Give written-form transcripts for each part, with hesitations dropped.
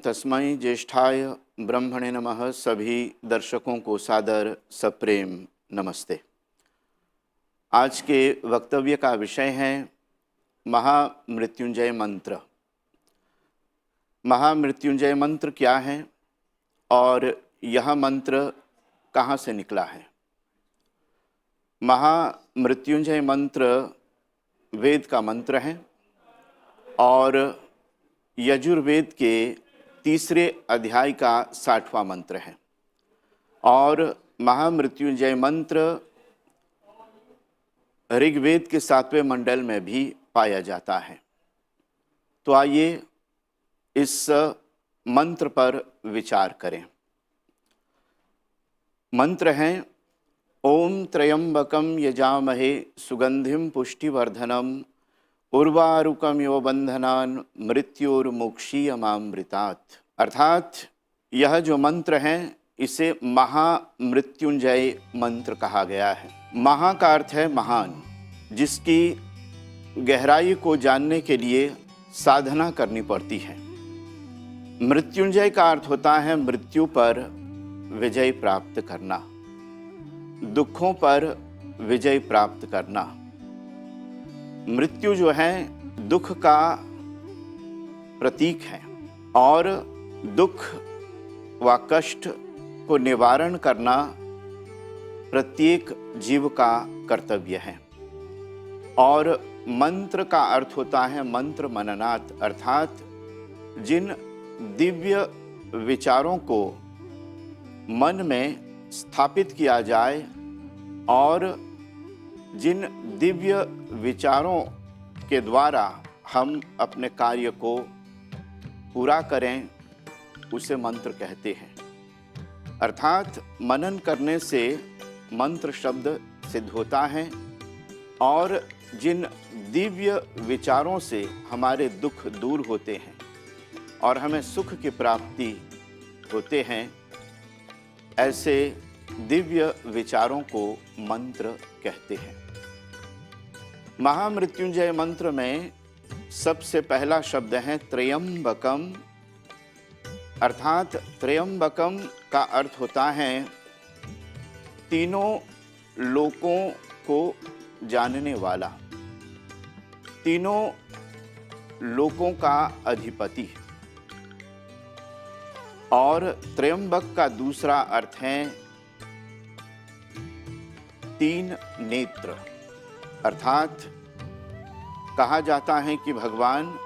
तस्मै ज्येष्ठाय ब्रह्मणे नमः। सभी दर्शकों को सादर सप्रेम नमस्ते। आज के वक्तव्य का विषय है महामृत्युंजय मंत्र। महामृत्युंजय मंत्र क्या है और यह मंत्र कहाँ से निकला है? महामृत्युंजय मंत्र वेद का मंत्र है और यजुर्वेद के तीसरे अध्याय का 60वां मंत्र है और महामृत्युंजय मंत्र ऋग्वेद के 7वें मंडल में भी पाया जाता है। तो आइए इस मंत्र पर विचार करें। मंत्र है ओम त्र्यंबकम यजामहे सुगंधिम पुष्टिवर्धनम उर्वारुकमिव बंधनान मृत्युर्मुक्षीयमामृतात्। अर्थात यह जो मंत्र है इसे महामृत्युंजय मंत्र कहा गया है। महा का अर्थ है महान, जिसकी गहराई को जानने के लिए साधना करनी पड़ती है। मृत्युंजय का अर्थ होता है मृत्यु पर विजय प्राप्त करना, दुखों पर विजय प्राप्त करना। मृत्यु जो है दुख का प्रतीक है और दुख व कष्ट को निवारण करना प्रत्येक जीव का कर्तव्य है। और मंत्र का अर्थ होता है मंत्र मननात्, अर्थात जिन दिव्य विचारों को मन में स्थापित किया जाए और जिन दिव्य विचारों के द्वारा हम अपने कार्य को पूरा करें उसे मंत्र कहते हैं। अर्थात मनन करने से मंत्र शब्द सिद्ध होता है और जिन दिव्य विचारों से हमारे दुख दूर होते हैं और हमें सुख की प्राप्ति होते हैं, ऐसे दिव्य विचारों को मंत्र कहते हैं। महामृत्युंजय मंत्र में सबसे पहला शब्द है त्र्यंबकम। अर्थात त्र्यंबकम का अर्थ होता है तीनों लोकों को जानने वाला, तीनों लोकों का अधिपति। और त्र्यंबक का दूसरा अर्थ है तीन नेत्र। अर्थात कहा जाता है कि भगवान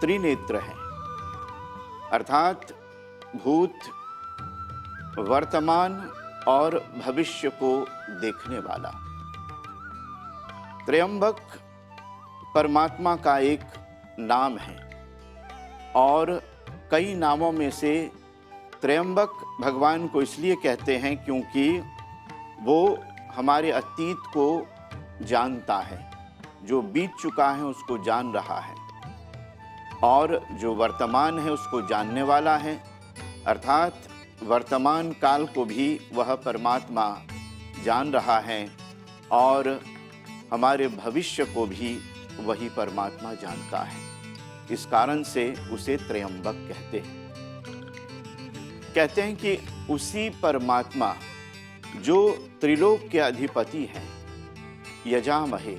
त्रिनेत्र हैं, अर्थात भूत, वर्तमान और भविष्य को देखने वाला। त्र्यंबक परमात्मा का एक नाम है और कई नामों में से त्र्यंबक भगवान को इसलिए कहते हैं क्योंकि वो हमारे अतीत को जानता है, जो बीत चुका है उसको जान रहा है और जो वर्तमान है उसको जानने वाला है। अर्थात वर्तमान काल को भी वह परमात्मा जान रहा है और हमारे भविष्य को भी वही परमात्मा जानता है। इस कारण से उसे त्र्यंबक कहते हैं। कहते हैं कि उसी परमात्मा जो त्रिलोक के अधिपति हैं, यजामहे,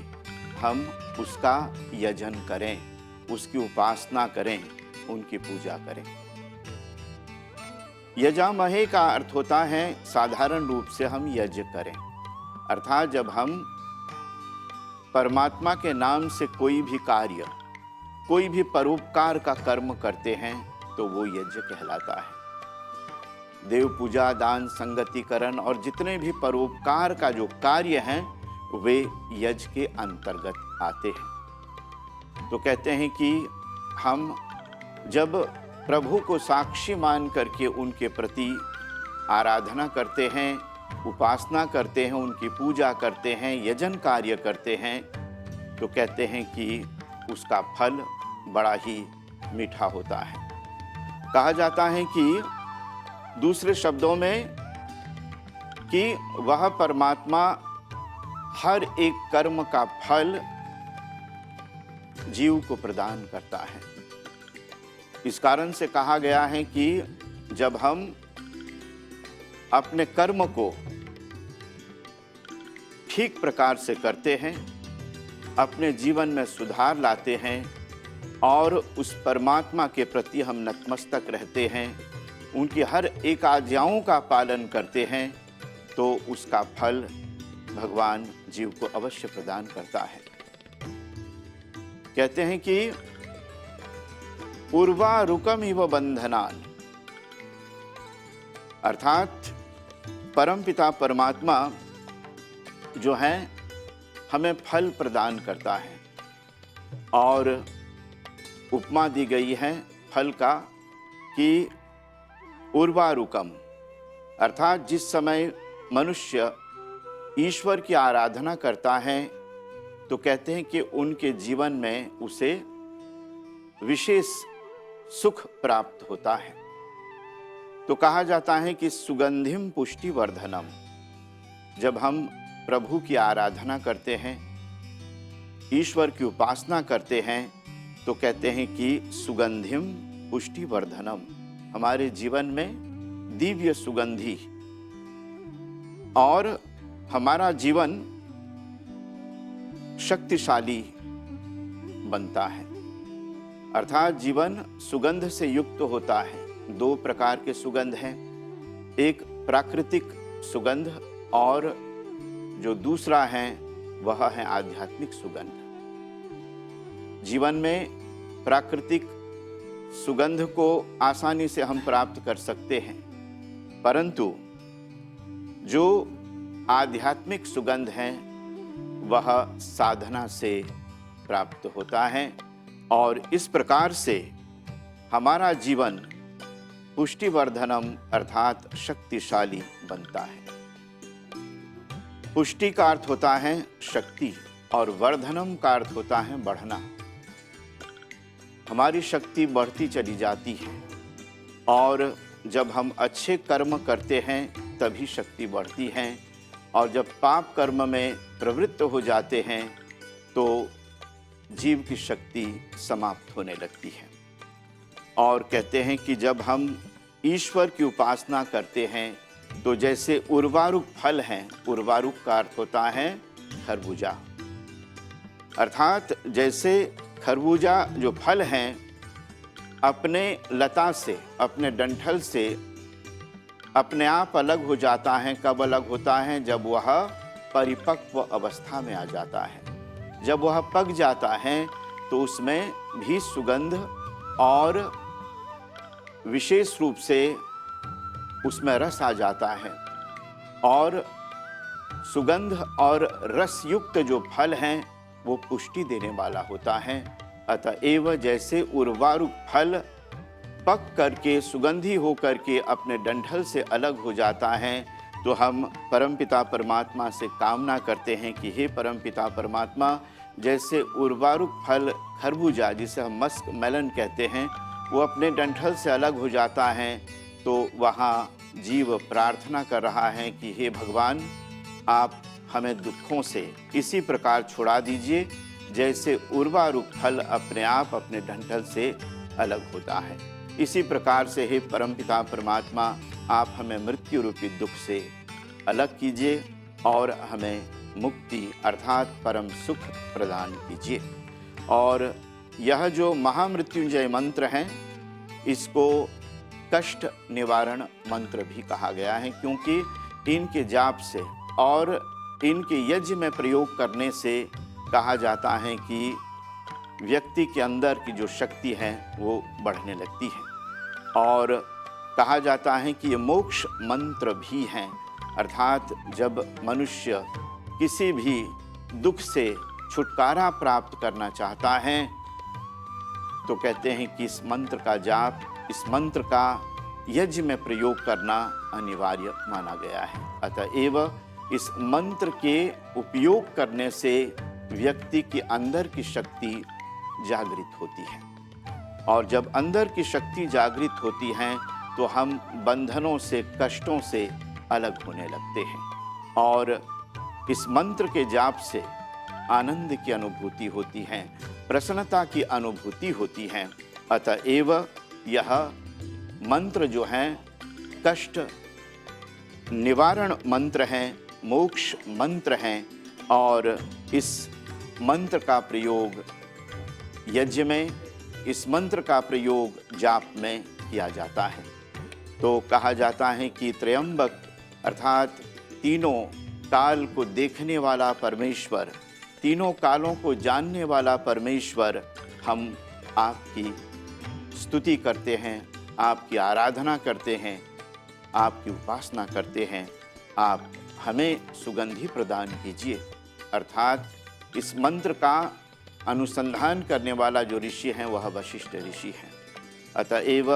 हम उसका यजन करें, उसकी उपासना करें, उनकी पूजा करें। यजामहे का अर्थ होता है साधारण रूप से हम यज्ञ करें। अर्थात जब हम परमात्मा के नाम से कोई भी कार्य, कोई भी परोपकार का कर्म करते हैं तो वो यज्ञ कहलाता है। देव पूजा, दान, संगतिकरण और जितने भी परोपकार का जो कार्य हैं वे यज्ञ के अंतर्गत आते हैं। तो कहते हैं कि हम जब प्रभु को साक्षी मान करके उनके प्रति आराधना करते हैं, उपासना करते हैं, उनकी पूजा करते हैं, यजन कार्य करते हैं, तो कहते हैं कि उसका फल बड़ा ही मीठा होता है। कहा जाता है कि दूसरे शब्दों में कि वह परमात्मा हर एक कर्म का फल जीव को प्रदान करता है। इस कारण से कहा गया है कि जब हम अपने कर्म को ठीक प्रकार से करते हैं, अपने जीवन में सुधार लाते हैं और उस परमात्मा के प्रति हम नतमस्तक रहते हैं, उनकी हर एक आज्ञाओं का पालन करते हैं, तो उसका फल भगवान जीव को अवश्य प्रदान करता है। कहते हैं कि उर्वारुकम इव बंधनान, अर्थात परमपिता परमात्मा जो है हमें फल प्रदान करता है और उपमा दी गई है फल का कि उर्वारुकम, अर्थात जिस समय मनुष्य ईश्वर की आराधना करता है तो कहते हैं कि उनके जीवन में उसे विशेष सुख प्राप्त होता है। तो कहा जाता है कि सुगंधिम पुष्टि वर्धनम, जब हम प्रभु की आराधना करते हैं, ईश्वर की उपासना करते हैं, तो कहते हैं कि सुगंधिम पुष्टि वर्धनम, हमारे जीवन में दिव्य सुगंधि और हमारा जीवन शक्तिशाली बनता है। अर्थात जीवन सुगंध से युक्त होता है। दो प्रकार के सुगंध हैं, एक प्राकृतिक सुगंध और जो दूसरा है वह है आध्यात्मिक सुगंध। जीवन में प्राकृतिक सुगंध को आसानी से हम प्राप्त कर सकते हैं, परंतु जो आध्यात्मिक सुगंध है वह साधना से प्राप्त होता है और इस प्रकार से हमारा जीवन पुष्टिवर्धनम अर्थात शक्तिशाली बनता है। पुष्टि का अर्थ होता है शक्ति और वर्धनम का अर्थ होता है बढ़ना। हमारी शक्ति बढ़ती चली जाती है और जब हम अच्छे कर्म करते हैं तभी शक्ति बढ़ती है और जब पाप कर्म में प्रवृत्त हो जाते हैं तो जीव की शक्ति समाप्त होने लगती है। और कहते हैं कि जब हम ईश्वर की उपासना करते हैं तो जैसे उर्वारुक फल हैं, उर्वारुक का अर्थ होता है खरबूजा, अर्थात जैसे खरबूजा जो फल हैं अपने लता से, अपने डंठल से अपने आप अलग हो जाता है। कब अलग होता है? जब वह परिपक्व अवस्था में आ जाता है। जब वह पक जाता है तो उसमें भी सुगंध और विशेष रूप से उसमें रस आ जाता है और सुगंध और रस युक्त जो फल हैं वो पुष्टि देने वाला होता है। अतएव जैसे उर्वारुक फल पक करके सुगंधी हो करके अपने डंठल से अलग हो जाता है, तो हम परमपिता परमात्मा से कामना करते हैं कि हे परमपिता परमात्मा, जैसे उर्वारुक फल खरबूजा जिसे हम मस्क मेलन कहते हैं वो अपने डंठल से अलग हो जाता है, तो वहाँ जीव प्रार्थना कर रहा है कि हे भगवान, आप हमें दुखों से इसी प्रकार छुड़ा दीजिए जैसे उर्वारुक फल अपने आप अपने डंठल से अलग होता है। इसी प्रकार से हे परमपिता परमात्मा, आप हमें मृत्यु रूपी दुख से अलग कीजिए और हमें मुक्ति अर्थात परम सुख प्रदान कीजिए। और यह जो महामृत्युंजय मंत्र हैं इसको कष्ट निवारण मंत्र भी कहा गया है, क्योंकि इनके जाप से और इनके यज्ञ में प्रयोग करने से कहा जाता है कि व्यक्ति के अंदर की जो शक्ति है वो बढ़ने लगती है। और कहा जाता है कि ये मोक्ष मंत्र भी हैं, अर्थात जब मनुष्य किसी भी दुख से छुटकारा प्राप्त करना चाहता है तो कहते हैं कि इस मंत्र का जाप, इस मंत्र का यज्ञ में प्रयोग करना अनिवार्य माना गया है। अतएव इस मंत्र के उपयोग करने से व्यक्ति के अंदर की शक्ति जागृत होती है और जब अंदर की शक्ति जागृत होती है तो हम बंधनों से, कष्टों से अलग होने लगते हैं और इस मंत्र के जाप से आनंद की अनुभूति होती है, प्रसन्नता की अनुभूति होती है। अतएव यह मंत्र जो है कष्ट निवारण मंत्र है, मोक्ष मंत्र है और इस मंत्र का प्रयोग यज्ञ में, इस मंत्र का प्रयोग जाप में किया जाता है। तो कहा जाता है कि त्रयंबक अर्थात तीनों काल को देखने वाला परमेश्वर, तीनों कालों को जानने वाला परमेश्वर, हम आपकी स्तुति करते हैं, आपकी आराधना करते हैं, आपकी उपासना करते हैं। आप हमें सुगंधि प्रदान कीजिए। अर्थात इस मंत्र का अनुसंधान करने वाला जो ऋषि हैं वह वशिष्ठ ऋषि हैं। अतएव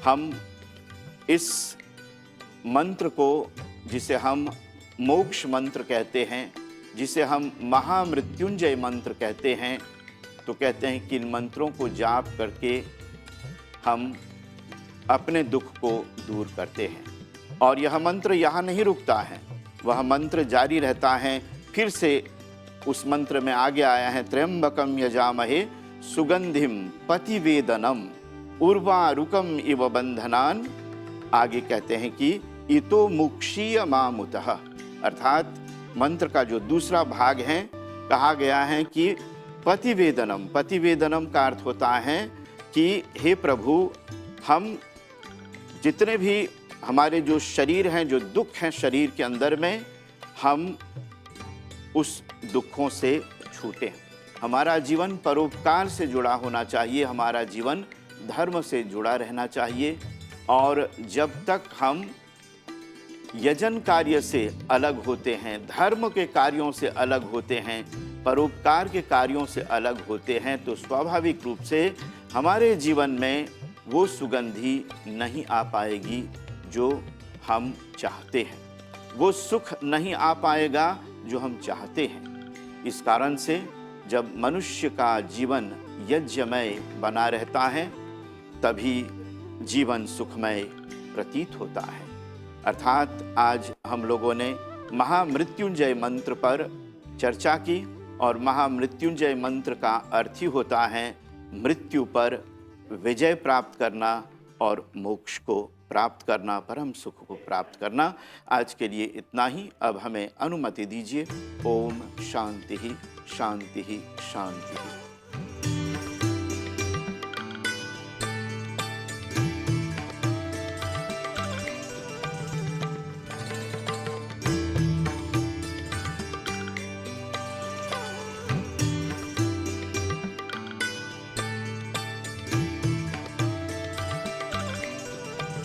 हम इस मंत्र को, जिसे हम मोक्ष मंत्र कहते हैं, जिसे हम महामृत्युंजय मंत्र कहते हैं, तो कहते हैं कि इन मंत्रों को जाप करके हम अपने दुख को दूर करते हैं। और यह मंत्र यहाँ नहीं रुकता है, वह मंत्र जारी रहता है। फिर से उस मंत्र में आगे आया है, त्र्यंबकम यजामहे सुगंधिम पतिवेदनम उर्वारुकम इव बंधनान। आगे कहते हैं कि इतो मुक्षीय मामुतः। अर्थात मंत्र का जो दूसरा भाग है, कहा गया है कि पतिवेदनम, पतिवेदनम का अर्थ होता है कि हे प्रभु, हम जितने भी हमारे जो शरीर हैं, जो दुख हैं शरीर के अंदर में, हम उस दुखों से छूटें। हमारा जीवन परोपकार से जुड़ा होना चाहिए, हमारा जीवन धर्म से जुड़ा रहना चाहिए। और जब तक हम यजन कार्य से अलग होते हैं, धर्म के कार्यों से अलग होते हैं, परोपकार के कार्यों से अलग होते हैं, तो स्वाभाविक रूप से हमारे जीवन में वो सुगंधि नहीं आ पाएगी जो हम चाहते हैं, वो सुख नहीं आ पाएगा जो हम चाहते हैं। इस कारण से जब मनुष्य का जीवन यज्ञमय बना रहता है, तभी जीवन सुखमय प्रतीत होता है। अर्थात आज हम लोगों ने महामृत्युंजय मंत्र पर चर्चा की, और महामृत्युंजय मंत्र का अर्थ ही होता है मृत्यु पर विजय प्राप्त करना और मोक्ष को प्राप्त करना, परम सुख को प्राप्त करना। आज के लिए इतना ही। अब हमें अनुमति दीजिए। ओम शांति ही शांति ही शांति ही।